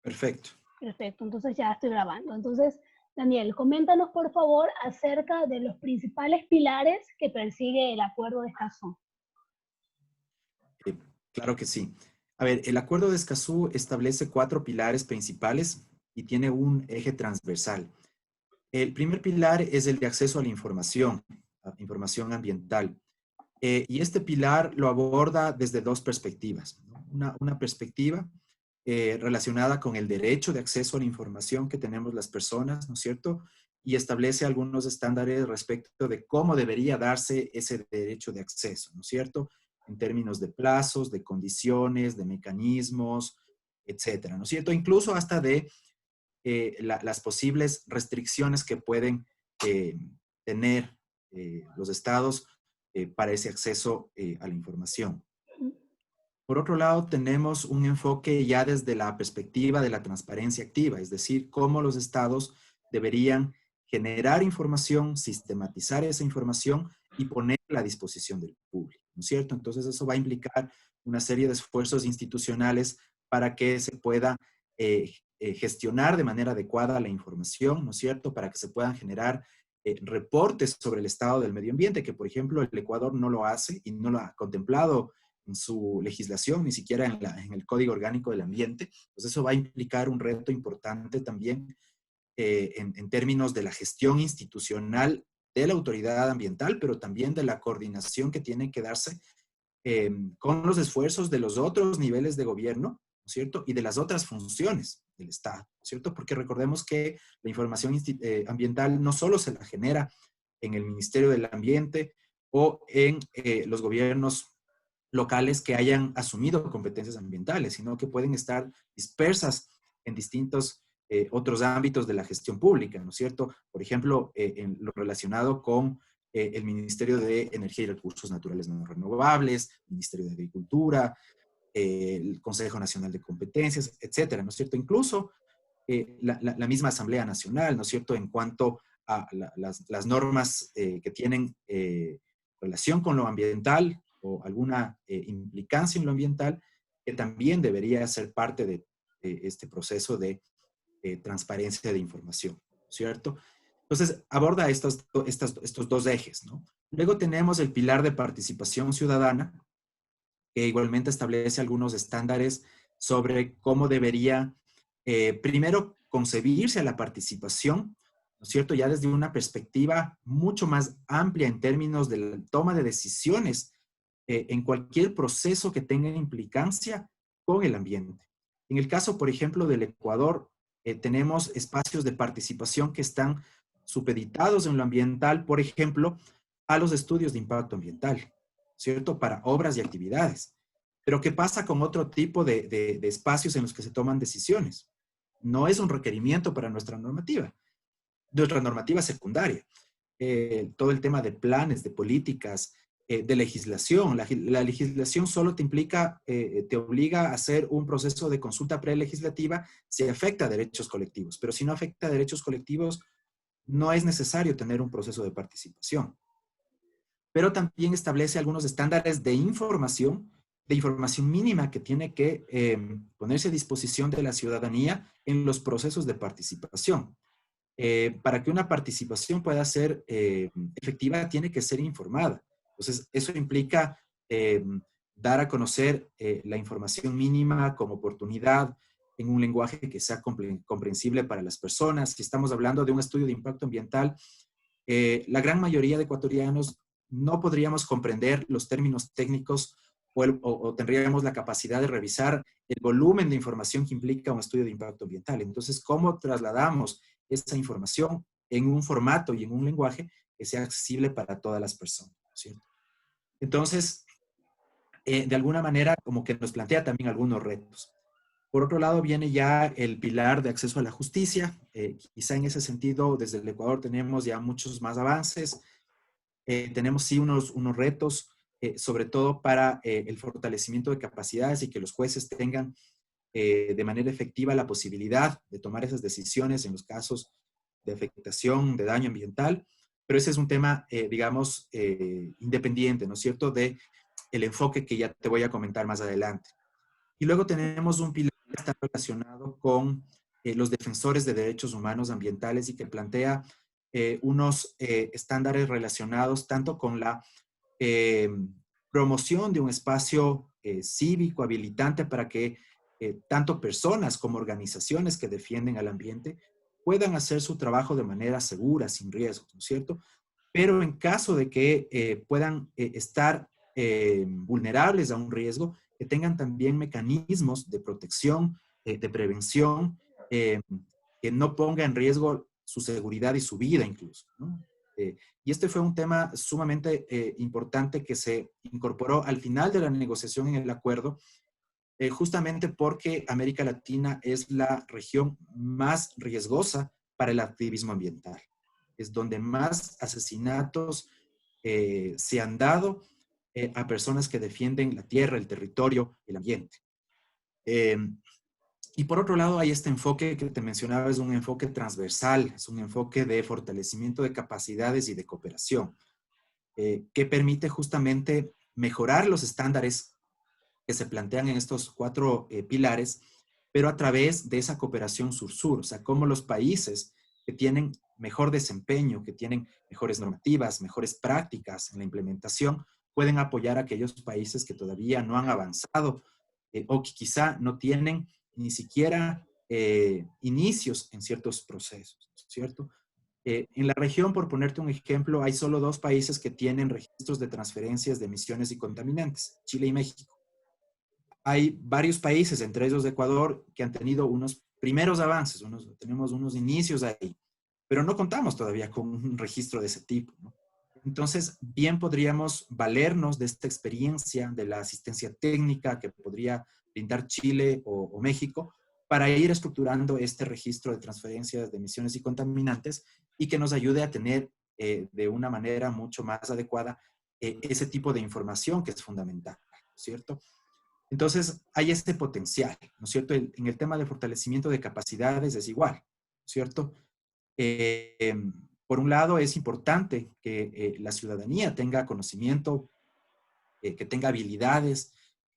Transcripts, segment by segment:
Perfecto. Perfecto, entonces ya estoy grabando. Entonces, Daniel, coméntanos por favor acerca de los principales pilares que persigue el Acuerdo de Escazú. Eh, claro que sí. A ver, el Acuerdo de Escazú establece 4 pilares principales y tiene un eje transversal. El primer pilar es el de acceso a información ambiental. Y este pilar lo aborda desde 2 perspectivas, ¿no? Una perspectiva relacionada con el derecho de acceso a la información que tenemos las personas, ¿no es cierto? Y establece algunos estándares respecto de cómo debería darse ese derecho de acceso, ¿no es cierto? En términos de plazos, de condiciones, de mecanismos, etcétera, ¿no es cierto? Incluso hasta de las posibles restricciones que pueden eh, tener los estados para ese acceso a la información. Por otro lado, tenemos un enfoque ya desde la perspectiva de la transparencia activa, es decir, cómo los estados deberían generar información, sistematizar esa información y ponerla a disposición del público, ¿no es cierto? Entonces, eso va a implicar una serie de esfuerzos institucionales para que se pueda gestionar de manera adecuada la información, ¿no es cierto? Para que se puedan generar reportes sobre el estado del medio ambiente, que por ejemplo el Ecuador no lo hace y no lo ha contemplado en su legislación, ni siquiera en el Código Orgánico del Ambiente. Pues eso va a implicar un reto importante también en términos de la gestión institucional de la autoridad ambiental, pero también de la coordinación que tiene que darse con los esfuerzos de los otros niveles de gobierno, ¿no es cierto? Y de las otras funciones del Estado, ¿no es cierto? Porque recordemos que la información ambiental no solo se la genera en el Ministerio del Ambiente o en los gobiernos locales que hayan asumido competencias ambientales, sino que pueden estar dispersas en distintos otros ámbitos de la gestión pública, ¿no es cierto? Por ejemplo, en lo relacionado con el Ministerio de Energía y Recursos Naturales No Renovables, el Ministerio de Agricultura, el Consejo Nacional de Competencias, etcétera, ¿no es cierto? Incluso la misma Asamblea Nacional, ¿no es cierto? En cuanto a las normas que tienen relación con lo ambiental o alguna implicancia en lo ambiental, que también debería ser parte de este proceso de transparencia de información, ¿cierto? Entonces, aborda estos 2 ejes, ¿no? Luego tenemos el pilar de participación ciudadana, que igualmente establece algunos estándares sobre cómo debería, primero, concebirse a la participación, ¿no es cierto? Ya desde una perspectiva mucho más amplia en términos de la toma de decisiones en cualquier proceso que tenga implicancia con el ambiente. En el caso, por ejemplo, del Ecuador, tenemos espacios de participación que están supeditados en lo ambiental, por ejemplo, a los estudios de impacto ambiental, ¿cierto? Para obras y actividades. Pero ¿qué pasa con otro tipo de espacios en los que se toman decisiones? No es un requerimiento para nuestra normativa secundaria. Todo el tema de planes, de políticas, de legislación. La legislación solo te implica, te obliga a hacer un proceso de consulta prelegislativa si afecta a derechos colectivos. Pero si no afecta a derechos colectivos, no es necesario tener un proceso de participación. Pero también establece algunos estándares de información mínima que tiene que ponerse a disposición de la ciudadanía en los procesos de participación. Para que una participación pueda ser efectiva, tiene que ser informada. Entonces, eso implica dar a conocer la información mínima como oportunidad en un lenguaje que sea comprensible para las personas. Si estamos hablando de un estudio de impacto ambiental, la gran mayoría de ecuatorianos no podríamos comprender los términos técnicos o tendríamos la capacidad de revisar el volumen de información que implica un estudio de impacto ambiental. Entonces, ¿cómo trasladamos esa información en un formato y en un lenguaje que sea accesible para todas las personas? ¿Cierto? Entonces, de alguna manera, como que nos plantea también algunos retos. Por otro lado, viene ya el pilar de acceso a la justicia. Quizá en ese sentido, desde el Ecuador tenemos ya muchos más avances. Tenemos sí unos retos, sobre todo para el fortalecimiento de capacidades y que los jueces tengan de manera efectiva la posibilidad de tomar esas decisiones en los casos de afectación, de daño ambiental. Pero ese es un tema, digamos, independiente, ¿no es cierto?, de el enfoque que ya te voy a comentar más adelante. Y luego tenemos un pilar está relacionado con los defensores de derechos humanos ambientales y que plantea unos estándares relacionados tanto con la eh, promoción de un espacio cívico habilitante para que tanto personas como organizaciones que defienden al ambiente puedan hacer su trabajo de manera segura, sin riesgos, ¿no es cierto? Pero en caso de que puedan estar vulnerables a un riesgo, que tengan también mecanismos de protección, de prevención, eh, que no ponga en riesgo su seguridad y su vida incluso, ¿no? Y este fue un tema sumamente importante que se incorporó al final de la negociación en el acuerdo, justamente porque América Latina es la región más riesgosa para el activismo ambiental. Es donde más asesinatos se han dado a personas que defienden la tierra, el territorio, el ambiente. Eh, y por otro lado, hay este enfoque que te mencionaba, es un enfoque transversal, es un enfoque de fortalecimiento de capacidades y de cooperación, que permite justamente mejorar los estándares que se plantean en estos cuatro pilares, pero a través de esa cooperación sur-sur, o sea, cómo los países que tienen mejor desempeño, que tienen mejores normativas, mejores prácticas en la implementación, pueden apoyar a aquellos países que todavía no han avanzado o que quizá no tienen ni siquiera inicios en ciertos procesos, ¿cierto? En la región, por ponerte un ejemplo, hay solo 2 países que tienen registros de transferencias de emisiones y contaminantes, Chile y México. Hay varios países, entre ellos Ecuador, que han tenido unos primeros avances, tenemos unos inicios ahí, pero no contamos todavía con un registro de ese tipo, ¿no? Entonces, bien podríamos valernos de esta experiencia, de la asistencia técnica que podría brindar Chile o México, para ir estructurando este registro de transferencias de emisiones y contaminantes y que nos ayude a tener de una manera mucho más adecuada ese tipo de información que es fundamental, ¿cierto? Entonces, hay este potencial, ¿no es cierto? En el tema de fortalecimiento de capacidades es igual, ¿cierto? Eh, por un lado, es importante que la ciudadanía tenga conocimiento, que tenga habilidades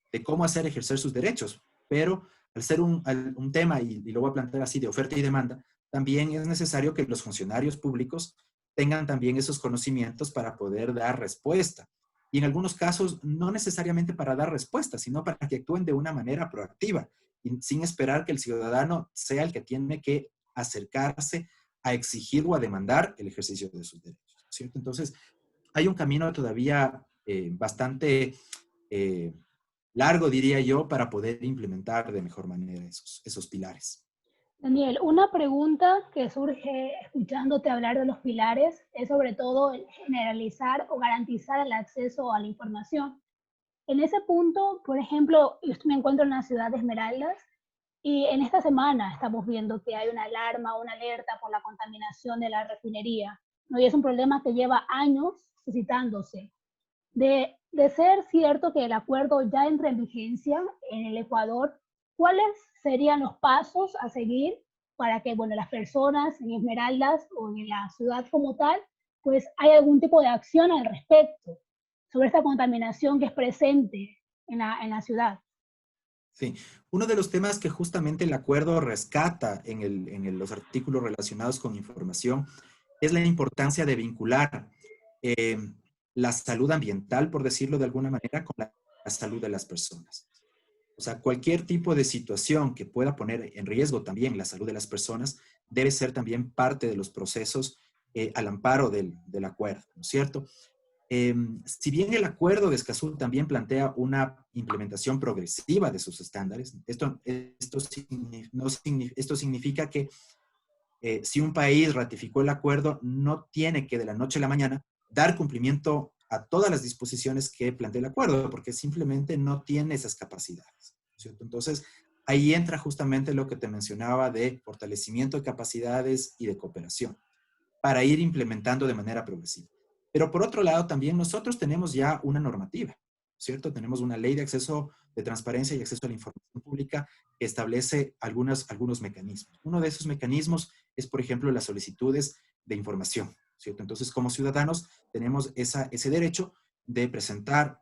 de cómo hacer ejercer sus derechos, pero al ser un tema, y lo voy a plantear así, de oferta y demanda, también es necesario que los funcionarios públicos tengan también esos conocimientos para poder dar respuesta. Y en algunos casos, no necesariamente para dar respuesta, sino para que actúen de una manera proactiva, y sin esperar que el ciudadano sea el que tiene que acercarse a exigir o a demandar el ejercicio de sus derechos, ¿cierto? Entonces, hay un camino todavía bastante eh, largo, diría yo, para poder implementar de mejor manera esos pilares. Daniel, una pregunta que surge escuchándote hablar de los pilares es sobre todo el generalizar o garantizar el acceso a la información. En ese punto, por ejemplo, yo me encuentro en la ciudad de Esmeraldas y en esta semana estamos viendo que hay una alarma, una alerta por la contaminación de la refinería, ¿no? Y es un problema que lleva años suscitándose. De ser cierto que el acuerdo ya entra en vigencia en el Ecuador, ¿cuáles serían los pasos a seguir para que, bueno, las personas en Esmeraldas o en la ciudad como tal, pues hay algún tipo de acción al respecto sobre esta contaminación que es presente en la ciudad? Sí, uno de los temas que justamente el acuerdo rescata los artículos relacionados con información es la importancia de vincular eh, la salud ambiental, por decirlo de alguna manera, con la salud de las personas. O sea, cualquier tipo de situación que pueda poner en riesgo también la salud de las personas debe ser también parte de los procesos al amparo del acuerdo, ¿no es cierto? Si bien el acuerdo de Escazú también plantea una implementación progresiva de sus estándares, esto significa que si un país ratificó el acuerdo, no tiene que de la noche a la mañana dar cumplimiento a todas las disposiciones que plantea el acuerdo, porque simplemente no tiene esas capacidades, ¿cierto? Entonces, ahí entra justamente lo que te mencionaba de fortalecimiento de capacidades y de cooperación para ir implementando de manera progresiva. Pero por otro lado, también nosotros tenemos ya una normativa, ¿cierto? Tenemos una ley de acceso, de transparencia y acceso a la información pública que establece algunos mecanismos. Uno de esos mecanismos es, por ejemplo, las solicitudes de información, ¿cierto? Entonces, como ciudadanos, tenemos ese derecho de presentar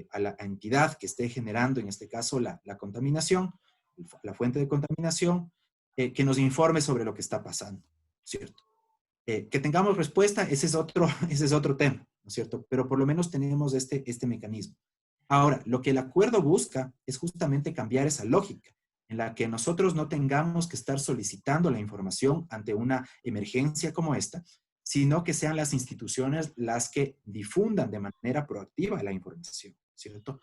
a la entidad que esté generando, en este caso, la contaminación, la fuente de contaminación, que nos informe sobre lo que está pasando, ¿cierto? Que tengamos respuesta, ese es otro, ese es otro tema, ¿no es cierto? Pero por lo menos tenemos este mecanismo. Ahora, lo que el acuerdo busca es justamente cambiar esa lógica en la que nosotros no tengamos que estar solicitando la información ante una emergencia como esta, sino que sean las instituciones las que difundan de manera proactiva la información, ¿cierto?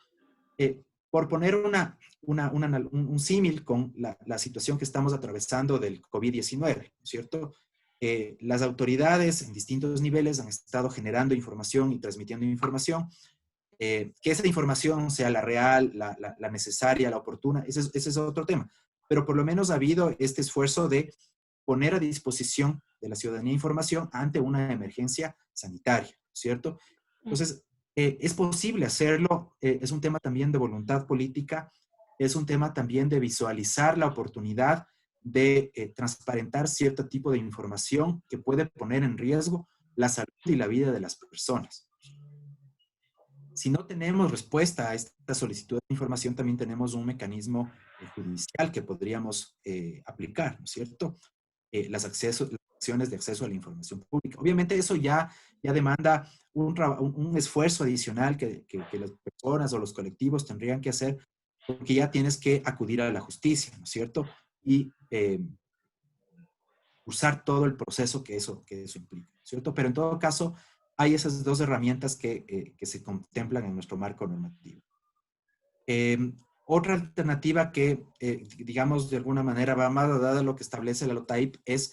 Por poner un símil con la situación que estamos atravesando del COVID-19, ¿cierto? Las autoridades en distintos niveles han estado generando información y transmitiendo información, que esa información sea la real, la necesaria, la oportuna, ese es otro tema. Pero por lo menos ha habido este esfuerzo de poner a disposición de la ciudadanía información ante una emergencia sanitaria, ¿cierto? Entonces, es posible hacerlo, es un tema también de voluntad política, es un tema también de visualizar la oportunidad de transparentar cierto tipo de información que puede poner en riesgo la salud y la vida de las personas. Si no tenemos respuesta a esta solicitud de información, también tenemos un mecanismo judicial que podríamos aplicar, ¿no es cierto? Las acciones de acceso a la información pública. Obviamente eso ya demanda un esfuerzo adicional que las personas o los colectivos tendrían que hacer, porque ya tienes que acudir a la justicia, ¿no es cierto? Y usar todo el proceso que eso implica, ¿cierto? Pero en todo caso, hay esas dos herramientas que se contemplan en nuestro marco normativo. Otra alternativa que, digamos, de alguna manera va más dada a lo que establece la LOTAIP es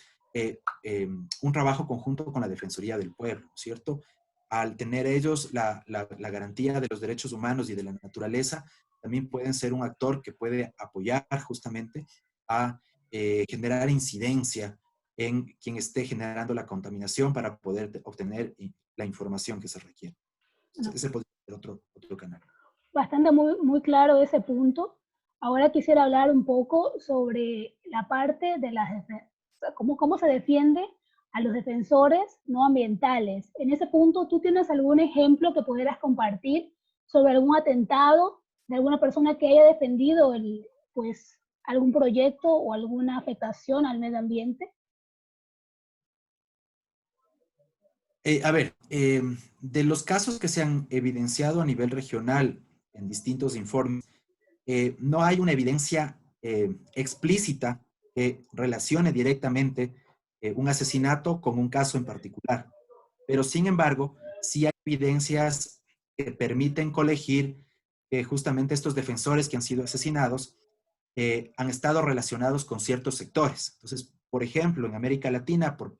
un trabajo conjunto con la Defensoría del Pueblo, ¿cierto? Al tener ellos la garantía de los derechos humanos y de la naturaleza, también pueden ser un actor que puede apoyar justamente a generar incidencia en quien esté generando la contaminación para poder obtener la información que se requiere. No. Ese podría ser otro canal. Bastante muy claro ese punto. Ahora quisiera hablar un poco sobre la parte de cómo se defiende a los defensores no ambientales. En ese punto, ¿tú tienes algún ejemplo que pudieras compartir sobre algún atentado de alguna persona que haya defendido pues, algún proyecto o alguna afectación al medio ambiente? A ver, de los casos que se han evidenciado a nivel regional en distintos informes, no hay una evidencia explícita que relacione directamente un asesinato con un caso en particular. Pero sin embargo, sí hay evidencias que permiten colegir que justamente estos defensores que han sido asesinados han estado relacionados con ciertos sectores. Entonces, por ejemplo, en América Latina, por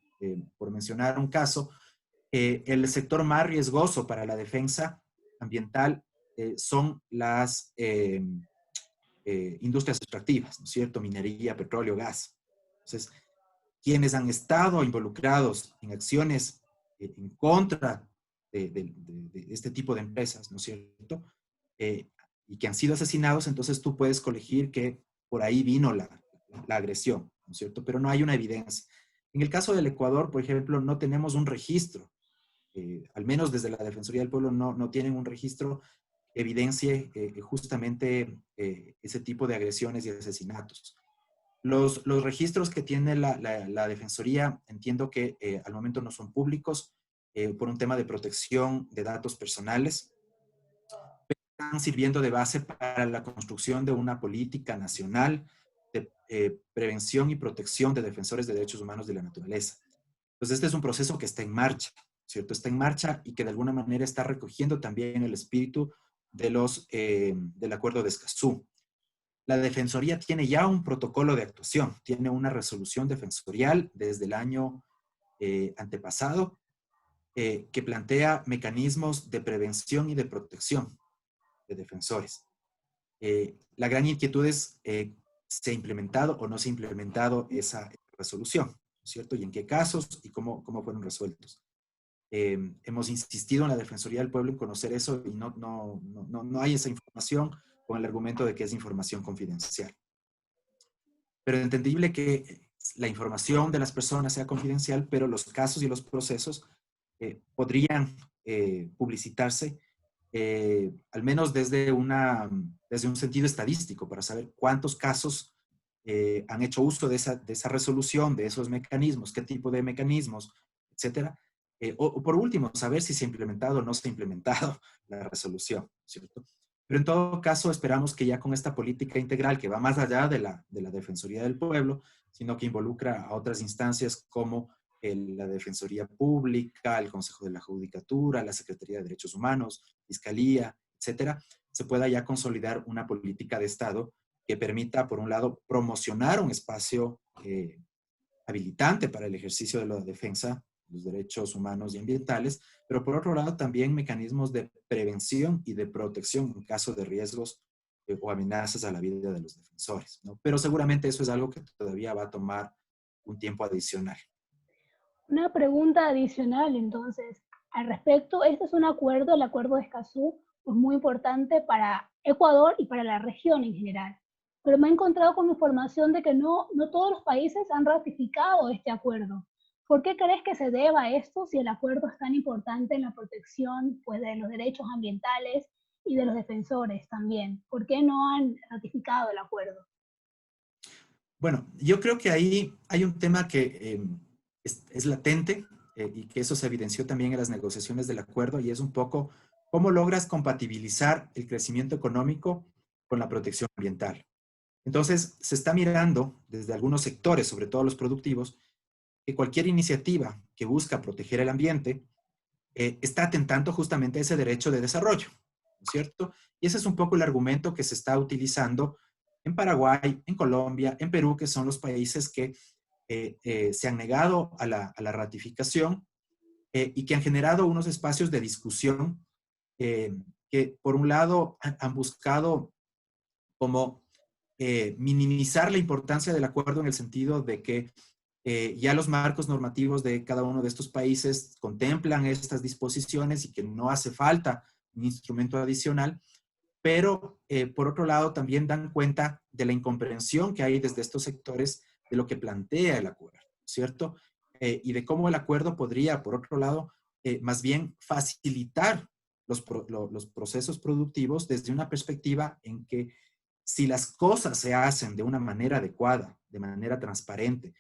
mencionar un caso, el sector más riesgoso para la defensa ambiental son las industrias extractivas, ¿no es cierto? Minería, petróleo, gas. Entonces, quienes han estado involucrados en acciones en contra de este tipo de empresas, ¿no es cierto? Y que han sido asesinados, entonces tú puedes colegir que por ahí vino la agresión, ¿no es cierto? Pero no hay una evidencia. En el caso del Ecuador, por ejemplo, no tenemos un registro, al menos desde la Defensoría del Pueblo no tienen un registro que evidencie justamente ese tipo de agresiones y asesinatos. Los registros que tiene la Defensoría, entiendo que al momento no son públicos por un tema de protección de datos personales, pero están sirviendo de base para la construcción de una política nacional de prevención y protección de defensores de derechos humanos de la naturaleza. Entonces, este es un proceso que está en marcha, ¿cierto? Está en marcha y que de alguna manera está recogiendo también el espíritu del Acuerdo de Escazú. La Defensoría tiene ya un protocolo de actuación, tiene una resolución defensorial desde el año antepasado que plantea mecanismos de prevención y de protección de defensores. La gran inquietud es, ¿se ha implementado o no se ha implementado esa resolución? ¿Cierto? ¿Y en qué casos y cómo fueron resueltos? Hemos insistido en la Defensoría del Pueblo en conocer eso y no hay esa información con el argumento de que es información confidencial. Pero es entendible que la información de las personas sea confidencial, pero los casos y los procesos podrían publicitarse, al menos desde un sentido estadístico, para saber cuántos casos han hecho uso de esa resolución, de esos mecanismos, qué tipo de mecanismos, etcétera. O por último, saber si se ha implementado o no se ha implementado la resolución, ¿cierto? Pero en todo caso, esperamos que ya con esta política integral que va más allá de la Defensoría del Pueblo, sino que involucra a otras instancias como la Defensoría Pública, el Consejo de la Judicatura, la Secretaría de Derechos Humanos, Fiscalía, etcétera, se pueda ya consolidar una política de Estado que permita, por un lado, promocionar un espacio habilitante para el ejercicio de la defensa de los derechos humanos y ambientales, pero por otro lado también mecanismos de prevención y de protección en caso de riesgos o amenazas a la vida de los defensores, ¿no? Pero seguramente eso es algo que todavía va a tomar un tiempo adicional. Una pregunta adicional, entonces, al respecto, este es un acuerdo, el acuerdo de Escazú, pues muy importante para Ecuador y para la región en general. Pero me he encontrado con información de que no todos los países han ratificado este acuerdo. ¿Por qué crees que se deba esto si el acuerdo es tan importante en la protección, pues, de los derechos ambientales y de los defensores también? ¿Por qué no han ratificado el acuerdo? Bueno, yo creo que ahí hay un tema que es latente y que eso se evidenció también en las negociaciones del acuerdo y es un poco cómo logras compatibilizar el crecimiento económico con la protección ambiental. Entonces, se está mirando desde algunos sectores, sobre todo los productivos, que cualquier iniciativa que busca proteger el ambiente está atentando justamente a ese derecho de desarrollo, ¿no es cierto? Y ese es un poco el argumento que se está utilizando en Paraguay, en Colombia, en Perú, que son los países que se han negado a la ratificación y que han generado unos espacios de discusión eh, que, por un lado, han buscado como minimizar la importancia del acuerdo en el sentido de que ya los marcos normativos de cada uno de estos países contemplan estas disposiciones y que no hace falta un instrumento adicional, pero por otro lado también dan cuenta de la incomprensión que hay desde estos sectores de lo que plantea el acuerdo, ¿cierto? Y de cómo el acuerdo podría, por otro lado, más bien facilitar los procesos productivos desde una perspectiva en que si las cosas se hacen de una manera adecuada, de manera transparente,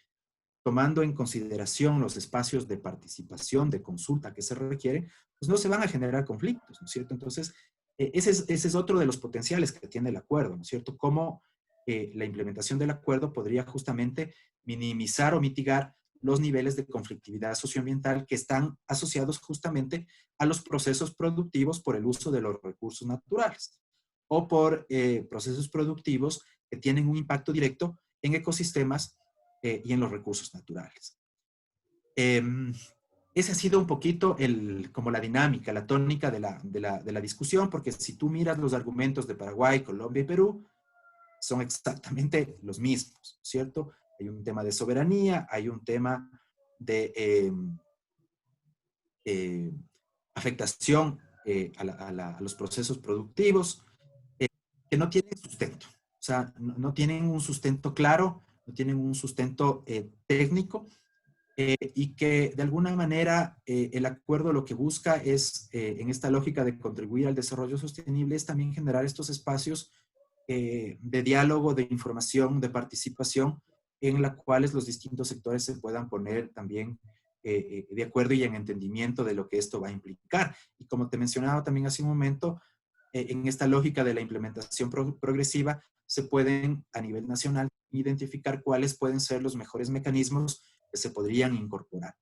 tomando en consideración los espacios de participación, de consulta que se requiere, pues no se van a generar conflictos, ¿no es cierto? Entonces, ese es otro de los potenciales que tiene el acuerdo, ¿no es cierto? Cómo la implementación del acuerdo podría justamente minimizar o mitigar los niveles de conflictividad socioambiental que están asociados justamente a los procesos productivos por el uso de los recursos naturales o por procesos productivos que tienen un impacto directo en ecosistemas y en los recursos naturales. Ese ha sido un poquito como la dinámica, la tónica de la discusión, porque si tú miras los argumentos de Paraguay, Colombia y Perú, son exactamente los mismos, ¿cierto? Hay un tema de soberanía, hay un tema de eh, afectación a los procesos productivos, que no tienen sustento. O sea, no tienen un sustento claro, no tienen un sustento técnico, y que de alguna manera el acuerdo lo que busca es, en esta lógica de contribuir al desarrollo sostenible, es también generar estos espacios de diálogo, de información, de participación, en la cuales los distintos sectores se puedan poner también de acuerdo y en entendimiento de lo que esto va a implicar. Y como te mencionaba también hace un momento, en esta lógica de la implementación progresiva, se pueden a nivel nacional identificar cuáles pueden ser los mejores mecanismos que se podrían incorporar.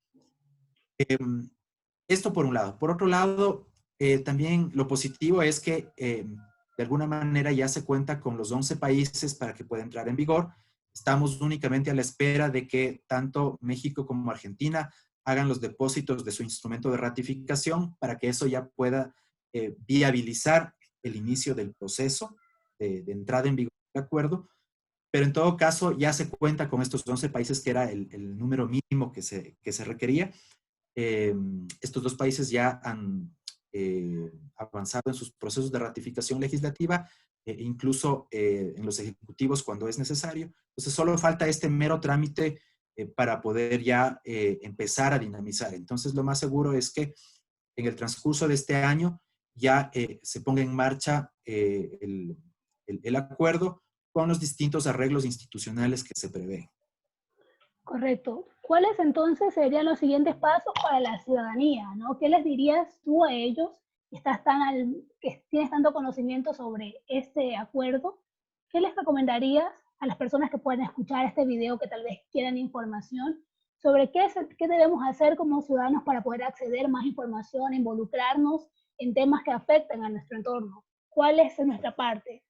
Esto por un lado. Por otro lado, también lo positivo es que de alguna manera ya se cuenta con los 11 países para que pueda entrar en vigor. Estamos únicamente a la espera de que tanto México como Argentina hagan los depósitos de su instrumento de ratificación para que eso ya pueda viabilizar el inicio del proceso de entrada en vigor del acuerdo. Pero en todo caso ya se cuenta con estos 11 países que era el número mínimo que se requería. Estos dos países ya han avanzado en sus procesos de ratificación legislativa, incluso en los ejecutivos cuando es necesario. Entonces, solo falta este mero trámite para poder ya empezar a dinamizar. Entonces, lo más seguro es que en el transcurso de este año ya se ponga en marcha el acuerdo con los distintos arreglos institucionales que se prevén. Correcto. ¿Cuáles entonces serían los siguientes pasos para la ciudadanía, ¿no? ¿Qué les dirías tú a ellos que que tienes tanto conocimiento sobre este acuerdo? ¿Qué les recomendarías a las personas que pueden escuchar este video, que tal vez quieran información sobre qué debemos hacer como ciudadanos para poder acceder a más información, involucrarnos en temas que afectan a nuestro entorno? ¿Cuál es nuestra parte?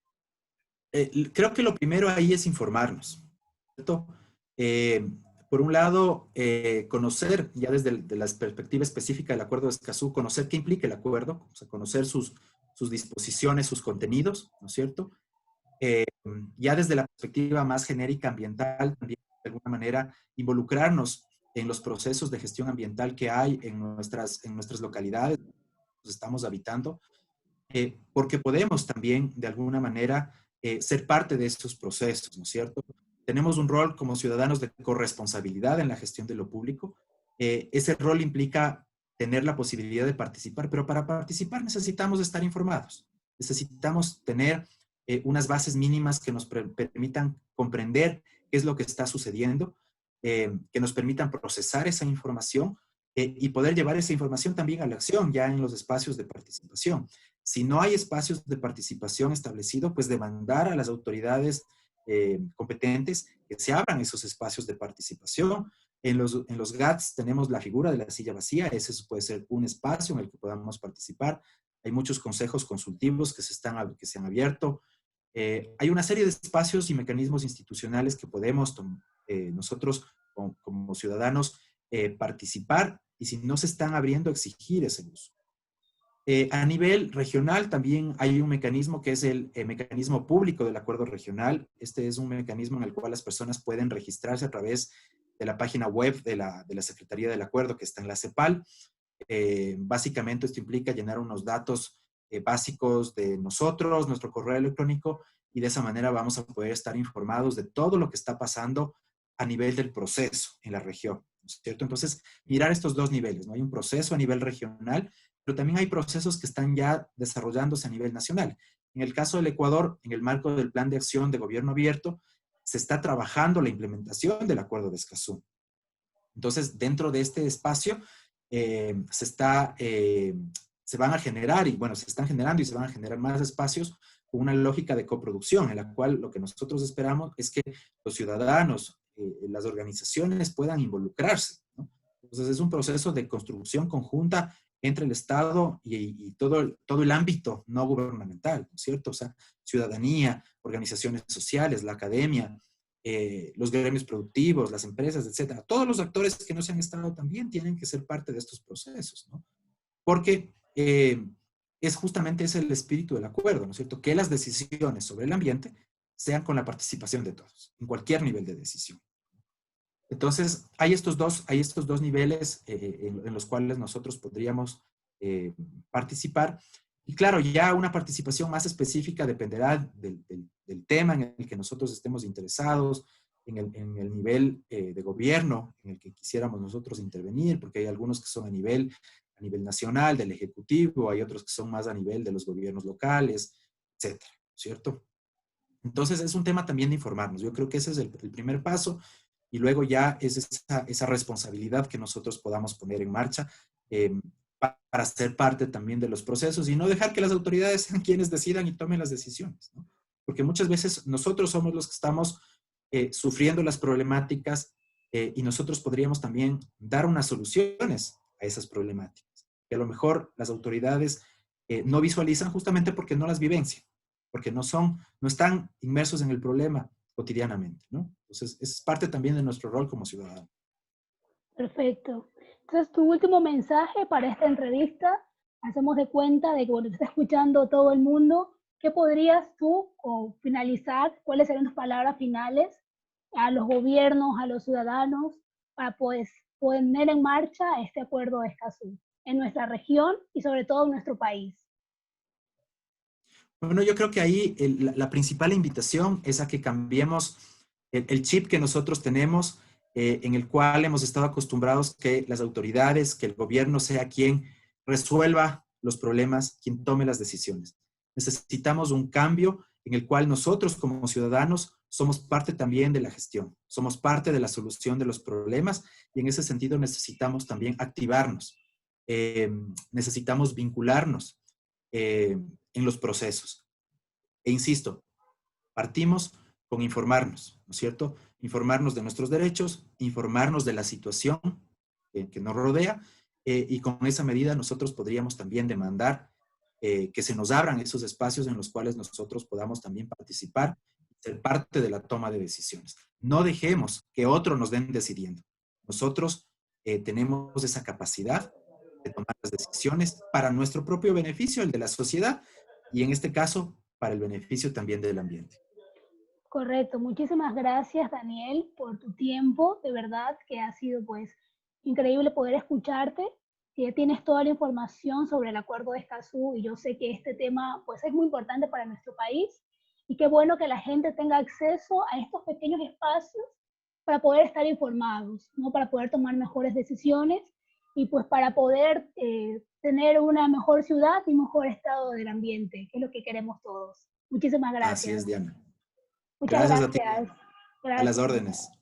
Creo que lo primero ahí es informarnos, ¿cierto? Eh, por un lado, conocer ya desde de la perspectiva específica del Acuerdo de Escazú, conocer qué implica el acuerdo, o sea, conocer sus disposiciones, sus contenidos, ¿no es cierto? Ya desde la perspectiva más genérica ambiental, también de alguna manera involucrarnos en los procesos de gestión ambiental que hay en nuestras localidades, donde estamos habitando, porque podemos también, de alguna manera, ser parte de estos procesos, ¿no es cierto? Tenemos un rol como ciudadanos de corresponsabilidad en la gestión de lo público. Ese rol implica tener la posibilidad de participar, pero para participar necesitamos estar informados. Necesitamos tener unas bases mínimas que nos permitan comprender qué es lo que está sucediendo, que nos permitan procesar esa información y poder llevar esa información también a la acción ya en los espacios de participación. Si no hay espacios de participación establecidos, pues demandar a las autoridades competentes que se abran esos espacios de participación. En los GATS tenemos la figura de la silla vacía, ese puede ser un espacio en el que podamos participar. Hay muchos consejos consultivos que se han abierto. Hay una serie de espacios y mecanismos institucionales que podemos nosotros como ciudadanos participar, y si no se están abriendo, exigir ese uso. A nivel regional también hay un mecanismo que es el mecanismo público del acuerdo regional. Este es un mecanismo en el cual las personas pueden registrarse a través de la página web de la Secretaría del Acuerdo, que está en la CEPAL. Básicamente esto implica llenar unos datos básicos de nosotros, nuestro correo electrónico, y de esa manera vamos a poder estar informados de todo lo que está pasando a nivel del proceso en la región, ¿no es cierto? Entonces, mirar estos dos niveles, ¿no? Hay un proceso a nivel regional, pero también hay procesos que están ya desarrollándose a nivel nacional. En el caso del Ecuador, en el marco del Plan de Acción de Gobierno Abierto, se está trabajando la implementación del Acuerdo de Escazú. Entonces, dentro de este espacio, se van a generar, y bueno, se están generando y se van a generar más espacios con una lógica de coproducción, en la cual lo que nosotros esperamos es que los ciudadanos, las organizaciones puedan involucrarse, ¿no? Entonces, es un proceso de construcción conjunta entre el Estado y todo el ámbito no gubernamental, ¿no es cierto? O sea, ciudadanía, organizaciones sociales, la academia, los gremios productivos, las empresas, etcétera. Todos los actores que no se han estado también tienen que ser parte de estos procesos, ¿no? Porque es justamente ese el espíritu del acuerdo, ¿no es cierto? Que las decisiones sobre el ambiente sean con la participación de todos, en cualquier nivel de decisión. Entonces, hay estos dos niveles en los cuales nosotros podríamos participar. Y claro, ya una participación más específica dependerá del tema en el que nosotros estemos interesados, en el nivel de gobierno en el que quisiéramos nosotros intervenir, porque hay algunos que son a nivel nacional, del Ejecutivo, hay otros que son más a nivel de los gobiernos locales, etcétera, ¿cierto? Entonces, es un tema también de informarnos. Yo creo que ese es el primer paso. Y luego ya es esa responsabilidad que nosotros podamos poner en marcha para ser parte también de los procesos y no dejar que las autoridades sean quienes decidan y tomen las decisiones, ¿no? Porque muchas veces nosotros somos los que estamos sufriendo las problemáticas y nosotros podríamos también dar unas soluciones a esas problemáticas, que a lo mejor las autoridades no visualizan justamente porque no las vivencian, porque no están inmersos en el problema cotidianamente, ¿no? Entonces, es parte también de nuestro rol como ciudadano. Perfecto. Entonces, tu último mensaje para esta entrevista, hacemos de cuenta de que cuando te está escuchando todo el mundo, ¿qué podrías tú o finalizar? ¿Cuáles serían tus palabras finales a los gobiernos, a los ciudadanos, para pues, poner en marcha este acuerdo de Escazú en nuestra región y sobre todo en nuestro país? Bueno, yo creo que ahí la principal invitación es a que cambiemos el chip que nosotros tenemos, en el cual hemos estado acostumbrados que las autoridades, que el gobierno sea quien resuelva los problemas, quien tome las decisiones. Necesitamos un cambio en el cual nosotros como ciudadanos somos parte también de la gestión, somos parte de la solución de los problemas y en ese sentido necesitamos también activarnos, necesitamos vincularnos en los procesos. E insisto, partimos con informarnos, ¿no es cierto? Informarnos de nuestros derechos, informarnos de la situación que nos rodea, y con esa medida nosotros podríamos también demandar que se nos abran esos espacios en los cuales nosotros podamos también participar y ser parte de la toma de decisiones. No dejemos que otros nos den decidiendo. Nosotros tenemos esa capacidad de tomar las decisiones para nuestro propio beneficio, el de la sociedad, y en este caso, para el beneficio también del ambiente. Correcto, muchísimas gracias Daniel por tu tiempo, de verdad que ha sido pues increíble poder escucharte, que tienes toda la información sobre el acuerdo de Escazú y yo sé que este tema pues es muy importante para nuestro país y qué bueno que la gente tenga acceso a estos pequeños espacios para poder estar informados, ¿no? Para poder tomar mejores decisiones y pues para poder tener una mejor ciudad y un mejor estado del ambiente, que es lo que queremos todos. Muchísimas Así gracias. es, Diana. Muchas Gracias a ti, gracias. a las Gracias. órdenes.